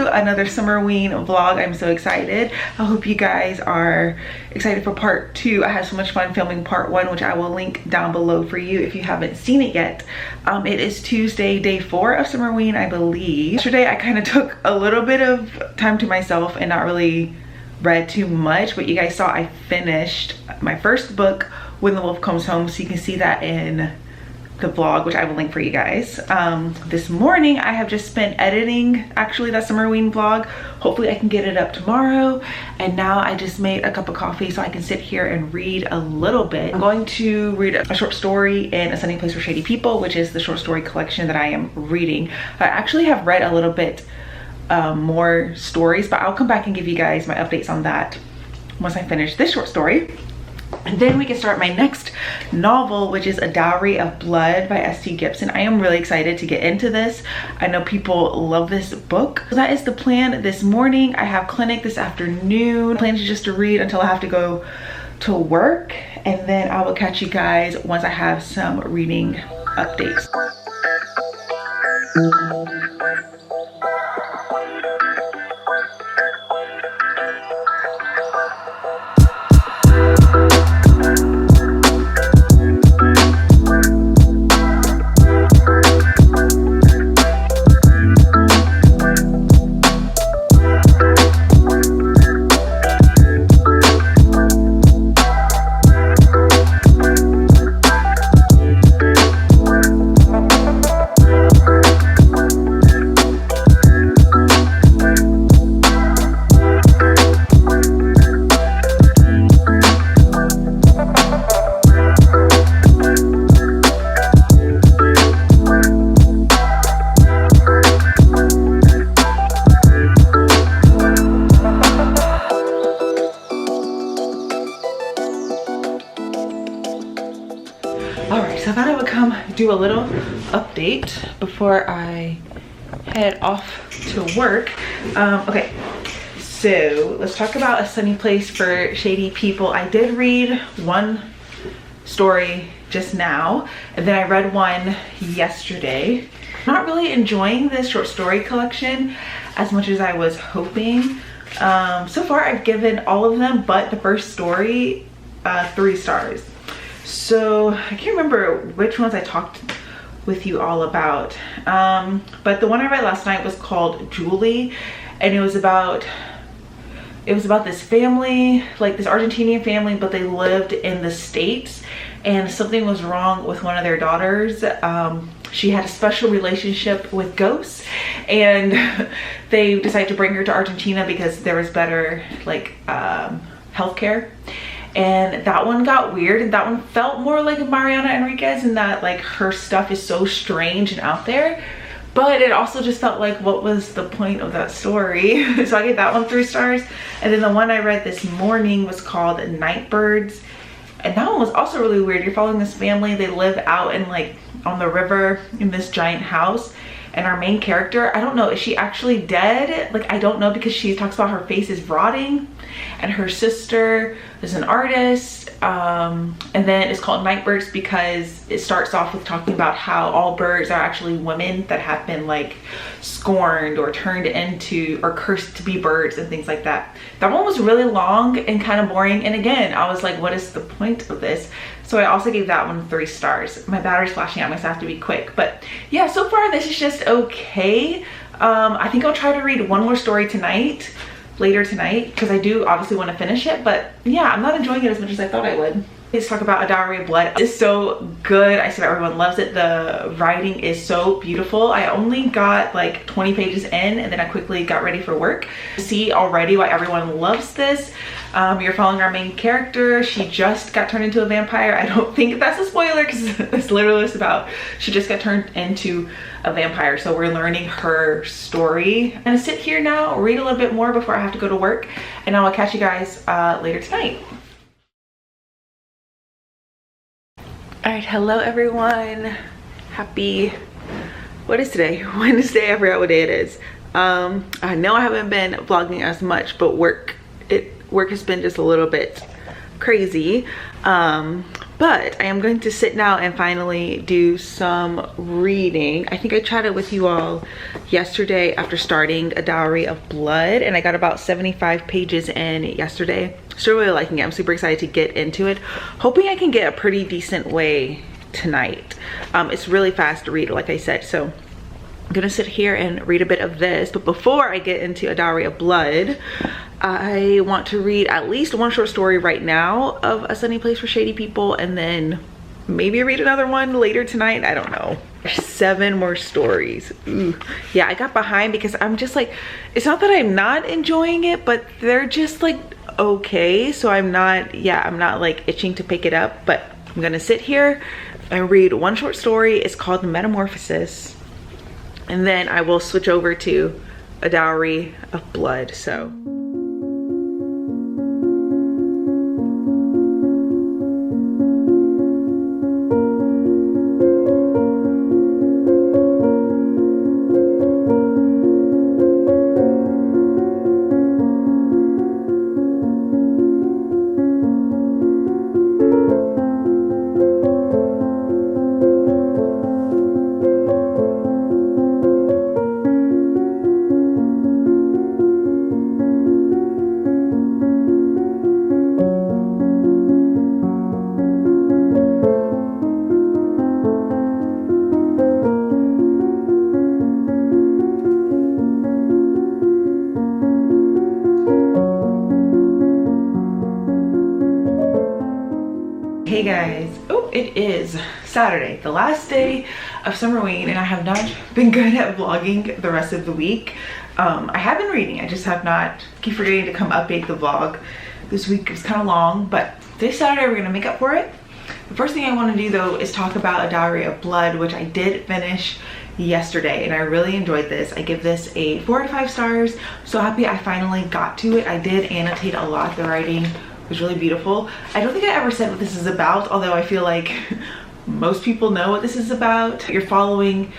to another Summerween vlog. I'm so excited. I hope you guys are excited for part 2. I had so much fun filming part 1, which I will link down below for you if you haven't seen it yet. It is Tuesday, day 4 of Summerween, I believe. Yesterday I kind of took a little bit of time to myself and not really read too much, but you guys saw I finished my first book, When the Wolf Comes Home, so you can see that in the vlog, which I will link for you guys. This morning I have just spent editing actually that Summerween vlog. Hopefully I can get it up tomorrow. And now I just made a cup of coffee so I can sit here and read a little bit. I'm going to read a short story in A Sunny Place for Shady People, which is the short story collection that I am reading. I actually have read a little bit more stories, but I'll come back and give you guys my updates on that once I finish this short story. And then we can start my next novel, which is A Dowry of Blood by S.T. Gibson. I am really excited to get into this. I know people love this book. So that is the plan this morning. I have clinic this afternoon. Plan is just to read until I have to go to work. And then I will catch you guys once I have some reading updates. Alright, so I thought I would come do a little update before I head off to work. Okay, so let's talk about A Sunny Place for Shady People. I did read one story just now, and then I read one yesterday. Not really enjoying this short story collection as much as I was hoping. So far I've given all of them but the first story 3 stars. So I can't remember which ones I talked with you all about, but the one I read last night was called Julie, and it was about this family, like this Argentinian family, but they lived in the States, and something was wrong with one of their daughters. She had a special relationship with ghosts, and they decided to bring her to Argentina because there was better like healthcare. And that one got weird, and that one felt more like Mariana Enriquez in that like her stuff is so strange and out there, but it also just felt like, what was the point of that story? So I gave that one 3 stars. And then the one I read this morning was called Nightbirds, and that one was also really weird. You're following this family, they live out in like on the river in this giant house, and our main character, I don't know, is she actually dead? Like, I don't know, because she talks about her face is rotting, and her sister is an artist. And then it's called Nightbirds because it starts off with talking about how all birds are actually women that have been like scorned or turned into or cursed to be birds and things like that. That one was really long and kind of boring, and again I was like, what is the point of this? So I also gave that one 3 stars. My battery's flashing out, I have to be quick. But yeah, so far this is just okay. I think I'll try to read one more story tonight, later tonight, because I do obviously want to finish it. But yeah, I'm not enjoying it as much as I thought I would. Let's talk about A Dowry of Blood. It's so good. I see everyone loves it. The writing is so beautiful. I only got like 20 pages in, and then I quickly got ready for work. See already why everyone loves this. You're following our main character. She just got turned into a vampire. I don't think that's a spoiler because it's literally just about she just got turned into a vampire. So we're learning her story. I'm gonna sit here now, read a little bit more before I have to go to work, and I will catch you guys later tonight. All right, hello everyone. Happy, what is today? Wednesday, I forgot what day it is. I know I haven't been vlogging as much, but work has been just a little bit crazy. But I am going to sit now and finally do some reading. I think I chatted with you all yesterday after starting A Dowry of Blood, and I got about 75 pages in yesterday. Still really liking it. I'm super excited to get into it. Hoping I can get a pretty decent way tonight. It's really fast to read, like I said, so I'm gonna sit here and read a bit of this. But before I get into A Dowry of Blood, I want to read at least one short story right now of A Sunny Place for Shady People, and then maybe read another one later tonight. I don't know. There's 7 more stories. Ooh. Yeah, I got behind because I'm just like, it's not that I'm not enjoying it, but they're just like okay. So I'm not like itching to pick it up, but I'm gonna sit here and read one short story. It's called Metamorphosis, and then I will switch over to A Dowry of Blood. So hey guys, oh, it is Saturday, the last day of Summerween, and I have not been good at vlogging the rest of the week. I have been reading, I just have not, keep forgetting to come update the vlog. This week was kind of long, but this Saturday we're gonna make up for it. The first thing I want to do though is talk about A Dowry of Blood, which I did finish yesterday, and I really enjoyed this. I give this a 4 out of 5 stars. So happy I finally got to it. I did annotate a lot. The writing was really beautiful. I don't think I ever said what this is about, although I feel like most people know what this is about. You're following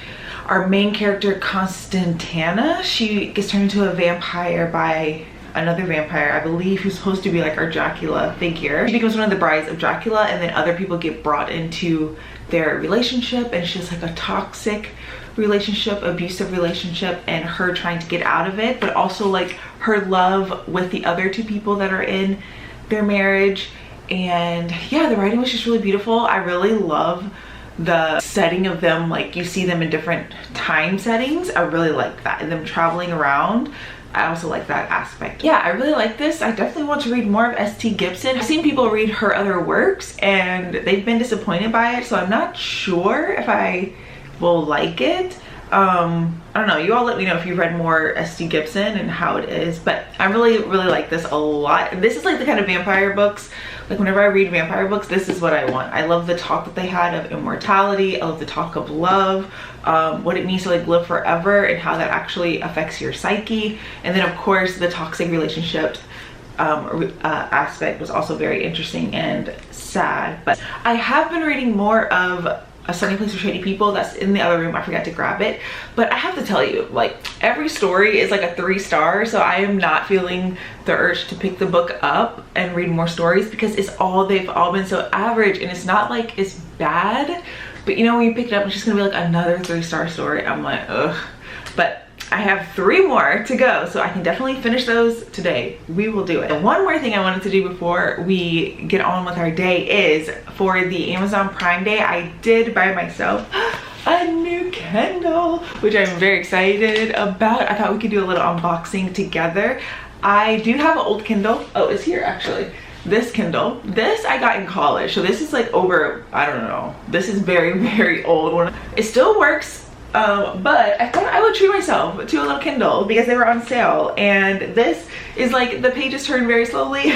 our main character, Constantana. She gets turned into a vampire by another vampire, I believe, who's supposed to be like our Dracula figure. She becomes one of the brides of Dracula, and then other people get brought into their relationship, and she's like a toxic relationship, abusive relationship, and her trying to get out of it, but also like her love with the other 2 people that are in their marriage. And yeah, the writing was just really beautiful. I really love the setting of them, like you see them in different time settings. I really like that, and them traveling around. I also like that aspect. Yeah, I really like this. I definitely want to read more of S.T. Gibson. I've seen people read her other works and they've been disappointed by it, so I'm not sure if I will like it. I don't know, you all let me know if you've read more S.T. Gibson and how it is, but I really like this a lot. And this is like the kind of vampire books, like whenever I read vampire books, this is what I want. I love the talk that they had of immortality. I love the talk of love, what it means to like live forever and how that actually affects your psyche. And then of course the toxic relationships aspect was also very interesting and sad. But I have been reading more of A Sunny Place for Shady People. That's in the other room. I forgot to grab it, but I have to tell you, like, every story is like a 3 star, so I am not feeling the urge to pick the book up and read more stories because they've all been so average. And it's not like it's bad, but you know, when you pick it up, it's just gonna be like another 3-star story. I'm like, ugh. But I have 3 more to go, so I can definitely finish those today. We will do it. And one more thing I wanted to do before we get on with our day is, for the Amazon Prime Day, I did buy myself a new Kindle, which I'm very excited about. I thought we could do a little unboxing together. I do have an old Kindle. Oh, it's here actually. This Kindle, this I got in college, so this is like over, I don't know, this is very old one. It still works. But I thought I would treat myself to a little Kindle because they were on sale, and this is like, the pages turn very slowly.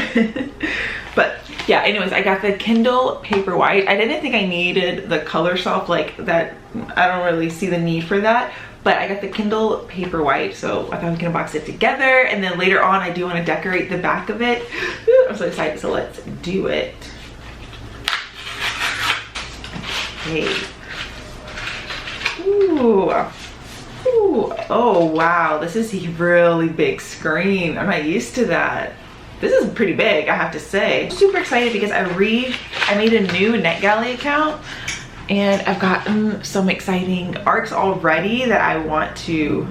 But yeah, anyways, I got the Kindle Paperwhite. I didn't think I needed the color soft like that. I don't really see the need for that, but I got the Kindle Paperwhite, so I thought we can unbox it together. And then later on, I do want to decorate the back of it. I'm so excited, so let's do it. Okay. Ooh. Ooh. Oh wow, this is a really big screen. I'm not used to that. this is pretty big, I have to say. I'm super excited because I made a new NetGalley account and I've gotten some exciting arcs already that I want to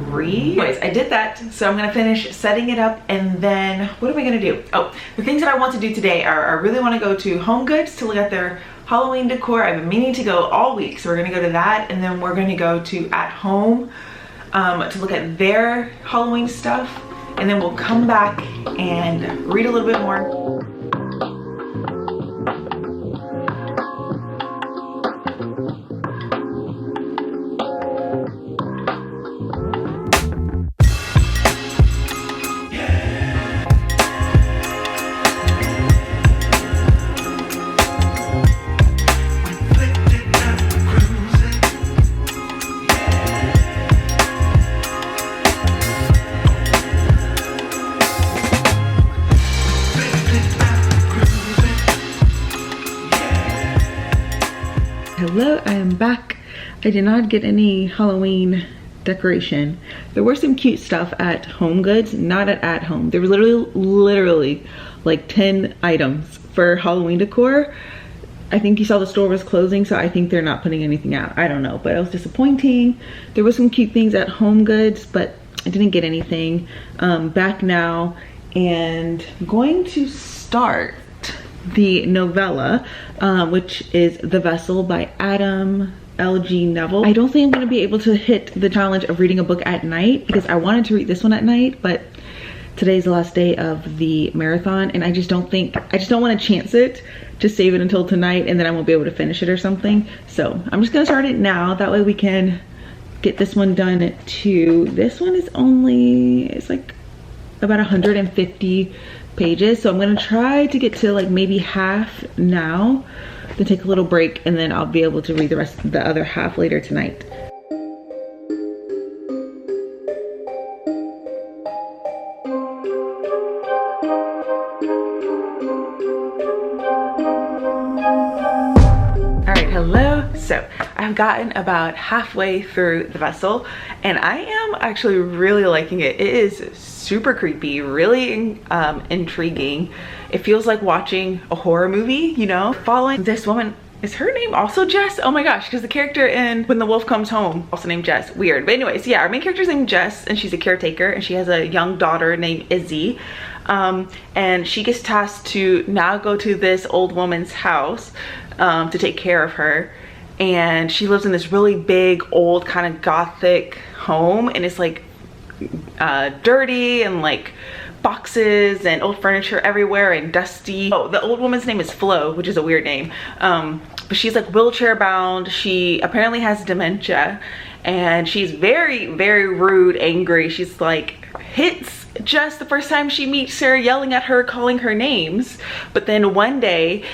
read. Anyways, I did that, so I'm gonna finish setting it up, and then what am I gonna do? Oh, the things that I want to do today are I really want to go to Home Goods to look at their Halloween decor. I've been meaning to go all week, so we're gonna go to that, and then we're gonna go to At Home to look at their Halloween stuff, and then we'll come back and read a little bit more. Hello, I am back. I did not get any Halloween decoration. There were some cute stuff at Home Goods, not at Home. There was literally like 10 items for Halloween decor. I think you saw the store was closing, so I think they're not putting anything out. I don't know, but it was disappointing. There were some cute things at Home Goods, but I didn't get anything. Back now, and I'm going to start the novella, which is The Vessel by Adam L.G. Neville. I don't think I'm going to be able to hit the challenge of reading a book at night because I wanted to read this one at night, but today's the last day of the marathon and I just don't want to chance it to save it until tonight and then I won't be able to finish it or something. So I'm just going to start it now. That way we can get this one done too. This one is it's like about 150 pages, so I'm gonna try to get to like maybe half now, then take a little break, and then I'll be able to read the other half later tonight. Hello. So I've gotten about halfway through The Vessel and I am actually really liking it. It is super creepy, really intriguing. It feels like watching a horror movie, you know? Following this woman, is her name also Jess? Oh my gosh, because the character in When the Wolf Comes Home also named Jess. Weird. But anyways, yeah, our main character's named Jess and she's a caretaker and she has a young daughter named Izzy. And she gets tasked to now go to this old woman's house to take care of her, and she lives in this really big old kind of gothic home, and it's like dirty and like boxes and old furniture everywhere and dusty. Oh, the old woman's name is Flo, which is a weird name, but she's like wheelchair bound. She apparently has dementia and she's very rude, angry. She's like hits Jess the first time she meets her, yelling at her, calling her names. But then one day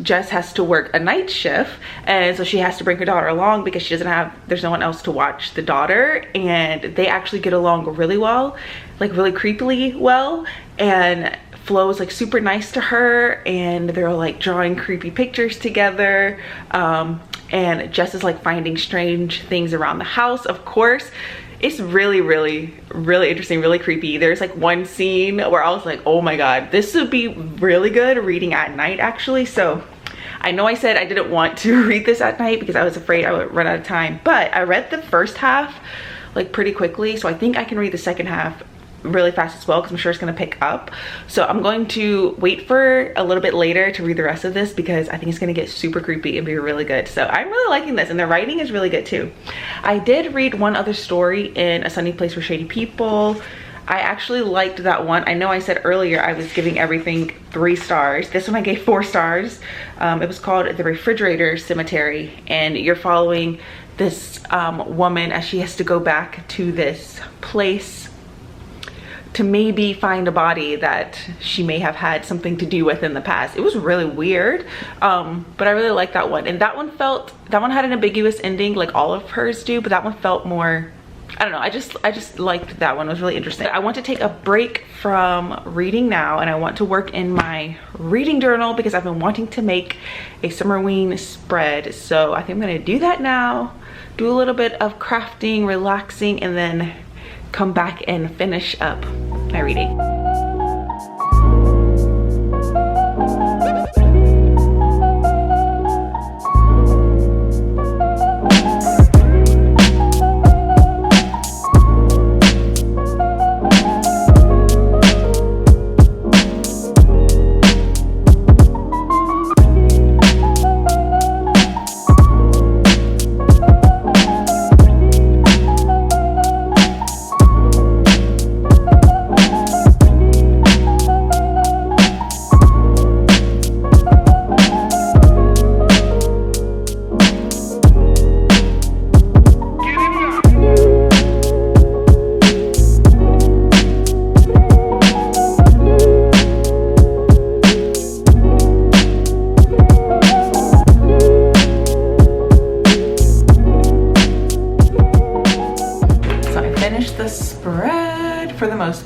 Jess has to work a night shift, and so she has to bring her daughter along because there's no one else to watch the daughter, and they actually get along really well, like really creepily well. And Flo is like super nice to her and they're like drawing creepy pictures together, and Jess is like finding strange things around the house. Of course, it's really interesting, really creepy. There's like one scene where I was like, oh my god, this would be really good reading at night actually. So I know I said I didn't want to read this at night because I was afraid I would run out of time, but I read the first half like pretty quickly, so I think I can read the second half really fast as well because I'm sure it's going to pick up. So I'm going to wait for a little bit later to read the rest of this because I think it's going to get super creepy and be really good. So I'm really liking this, and the writing is really good too. I did read one other story in A Sunny Place for Shady People. I actually liked that one. I know I said earlier I was giving everything 3 stars. This one I gave 4 stars. It was called The Refrigerator Cemetery, and you're following this woman as she has to go back to this place to maybe find a body that she may have had something to do with in the past. It was really weird, but I really liked that one. And that one had an ambiguous ending like all of hers do, but that one felt more, I don't know, I just liked that one. It was really interesting. I want to take a break from reading now, and I want to work in my reading journal because I've been wanting to make a Summerween spread. So I think I'm gonna do that now, do a little bit of crafting, relaxing, and then come back and finish up my reading.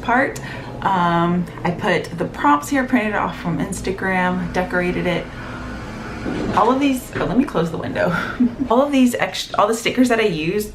part. I put the prompts here, printed it off from Instagram, decorated it. All of these, oh, let me close the window. All of these all the stickers that I used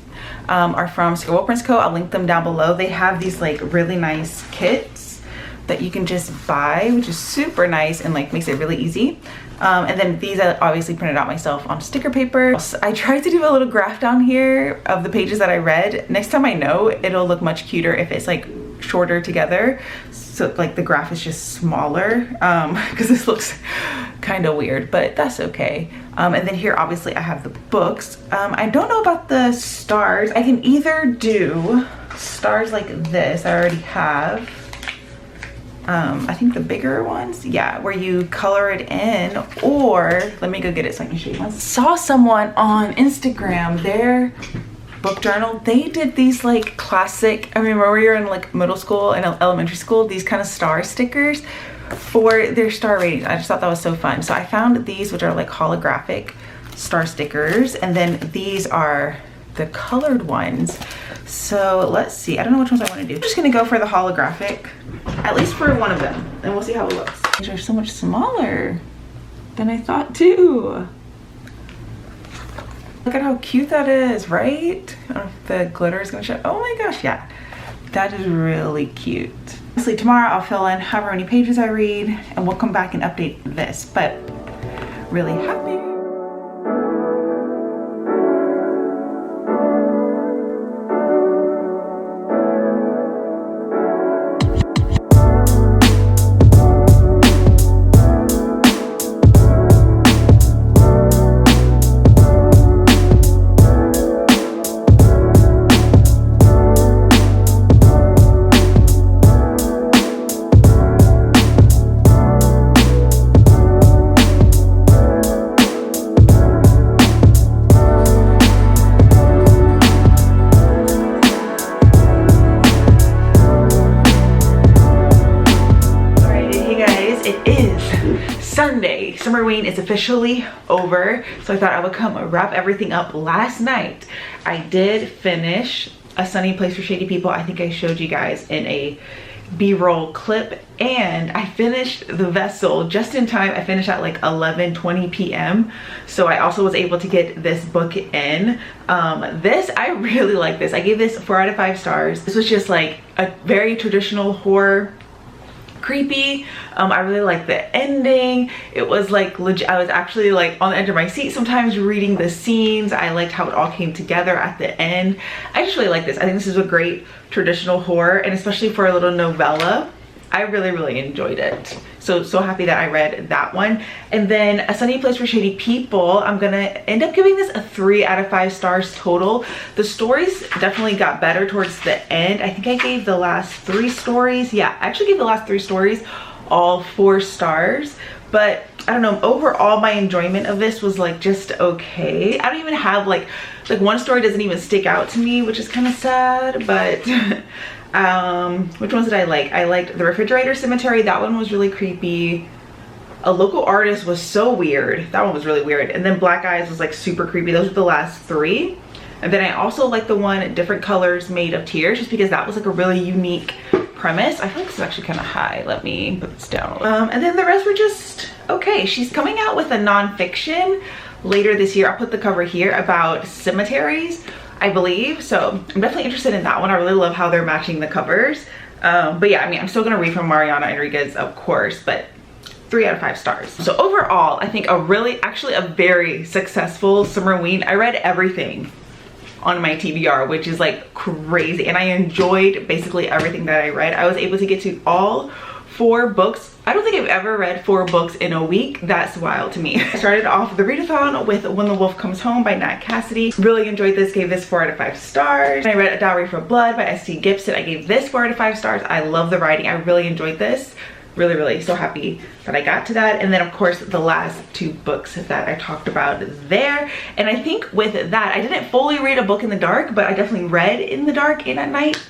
are from Scribble Prints Co. I'll link them down below. They have these like really nice kits that you can just buy, which is super nice and like makes it really easy. And then these I obviously printed out myself on sticker paper. I tried to do a little graph down here of the pages that I read. Next time I know, it'll look much cuter if it's like shorter together. So like the graph is just smaller because this looks kind of weird, but that's okay. And then here obviously I have the books. I don't know about the stars. I can either do stars like this, I already have. I think the bigger ones, yeah, where you color it in, or let me go get it so I can show you one. Saw someone on Instagram, their book journal, they did these like classic, I remember when we were in like middle school and elementary school, these kind of star stickers for their star ratings. I just thought that was so fun. So I found these, which are like holographic star stickers, and then these are the colored ones. So let's see, I don't know which ones I want to do. I'm just gonna go for the holographic, at least for one of them, and we'll see how it looks. These are so much smaller than I thought too. Look at how cute that is, right? I don't know if the glitter is gonna show. Oh my gosh, yeah. That is really cute. Honestly, tomorrow I'll fill in however many pages I read and we'll come back and update this, but really happy. Sunday. Summerween is officially over, so I thought I would come wrap everything up. Last night I did finish A Sunny Place for Shady People. I think I showed you guys in a B-roll clip, and I finished The Vessel just in time. I finished at like 11:20 p.m. so I also was able to get this book in. This, I really like this. I gave this 4 out of 5 stars. This was just like a very traditional horror, creepy. I really liked the ending. It was like legit. I was actually like on the edge of my seat sometimes reading the scenes. I liked how it all came together at the end. I just really like this. I think this is a great traditional horror, and especially for a little novella, I really enjoyed it. So happy that I read that one. And then A Sunny Place for Shady People, I'm gonna end up giving this a 3 out of 5 stars total. The stories definitely got better towards the end. I think I gave the last 3 stories, yeah, I actually gave the last 3 stories all 4 stars. But I don't know, overall my enjoyment of this was like just okay. I don't even have like one story doesn't even stick out to me, which is kind of sad, but which ones did I like? I liked The Refrigerator Cemetery. That one was really creepy. A Local Artist was so weird. That one was really weird. And then Black Eyes was like super creepy. Those were the last 3. And then I also like the one Different Colors Made of Tears, just because that was like a really unique premise. I feel like this is actually kind of high. Let me put this down. And then the rest were just okay. She's coming out with a nonfiction later this year. I'll put the cover here, about cemeteries, I believe. So I'm definitely interested in that one. I really love how they're matching the covers. But yeah, I mean, I'm still gonna read from Mariana Enriquez, of course, but 3 out of 5 stars. So overall, I think actually a very successful Summerween. I read everything on my TBR, which is like crazy, and I enjoyed basically everything that I read. I was able to get to all 4 books. I don't think I've ever read 4 books in a week. That's wild to me. I started off the readathon with When the Wolf Comes Home by Nat Cassidy. Really enjoyed this, gave this 4 out of 5 stars. I read A Dowry for Blood by S.T. Gibson. I gave this 4 out of 5 stars. I love the writing. I really enjoyed this. Really so happy that I got to that. And then of course the last 2 books that I talked about there. And I think with that, I didn't fully read a book in the dark, but I definitely read in the dark and at night.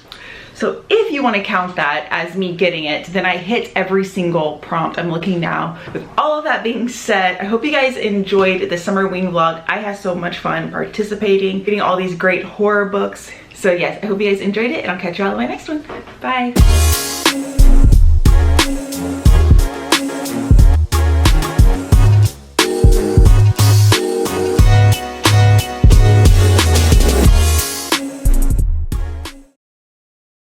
So if you want to count that as me getting it, then I hit every single prompt. I'm looking now. With all of that being said, I hope you guys enjoyed the Summerween vlog. I had so much fun participating, getting all these great horror books. So yes, I hope you guys enjoyed it, and I'll catch you all in my next one. Bye.